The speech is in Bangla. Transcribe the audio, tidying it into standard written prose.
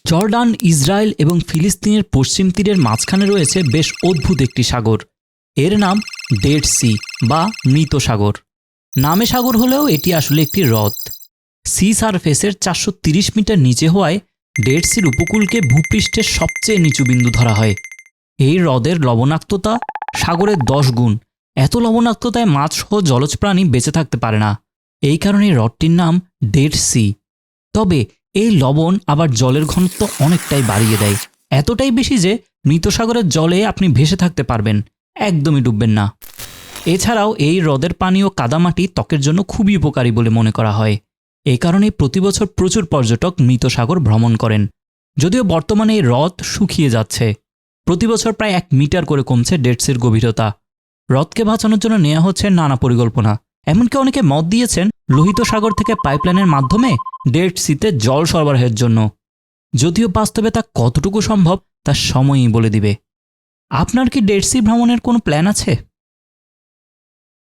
জর্ডান, ইসরায়েল এবং ফিলিস্তিনের পশ্চিম তীরের মাঝখানে রয়েছে বেশ অদ্ভুত একটি সাগর। এর নাম ডেড সি বা মৃত সাগর। নামে সাগর হলেও এটি আসলে একটি হ্রদ। সি সারফেসের 430 মিটার নিচে হওয়ায় ডেড সির উপকূলকে ভূপৃষ্ঠের সবচেয়ে নিচু বিন্দু ধরা হয়। এই হ্রদের লবণাক্ততা সাগরের 10 গুণ। এত লবণাক্ততায় মাছ সহ জলজ প্রাণী বেঁচে থাকতে পারে না। এই কারণে এই হ্রদটির নাম ডেড সি। তবে এই লবণ আবার জলের ঘনত্ব অনেকটাই বাড়িয়ে দেয়, এতটাই বেশি যে মৃত সাগরের জলে আপনি ভেসে থাকতে পারবেন, একদমই ডুববেন না। এছাড়াও এই হ্রদের পানি ও কাদামাটি ত্বকের জন্য খুবই উপকারী বলে মনে করা হয়। এই কারণেই প্রতি বছর প্রচুর পর্যটক মৃত সাগর ভ্রমণ করেন। যদিও বর্তমানে এই হ্রদ শুকিয়ে যাচ্ছে। প্রতি বছর প্রায় 1 মিটার করে কমছে ডেড সির গভীরতা। হ্রদকে বাঁচানোর জন্য নেওয়া হচ্ছে নানা পরিকল্পনা। এমনকি অনেকে মত দিয়েছেন লোহিত সাগর থেকে পাইপলাইনের মাধ্যমে ডেড সিতে জল সরবরাহের জন্য। যদিও বাস্তবে তা কতটুকু সম্ভব তা সময়ই বলে দিবে। আপনার কি ডেড সি ভ্রমণের কোনো প্ল্যান আছে?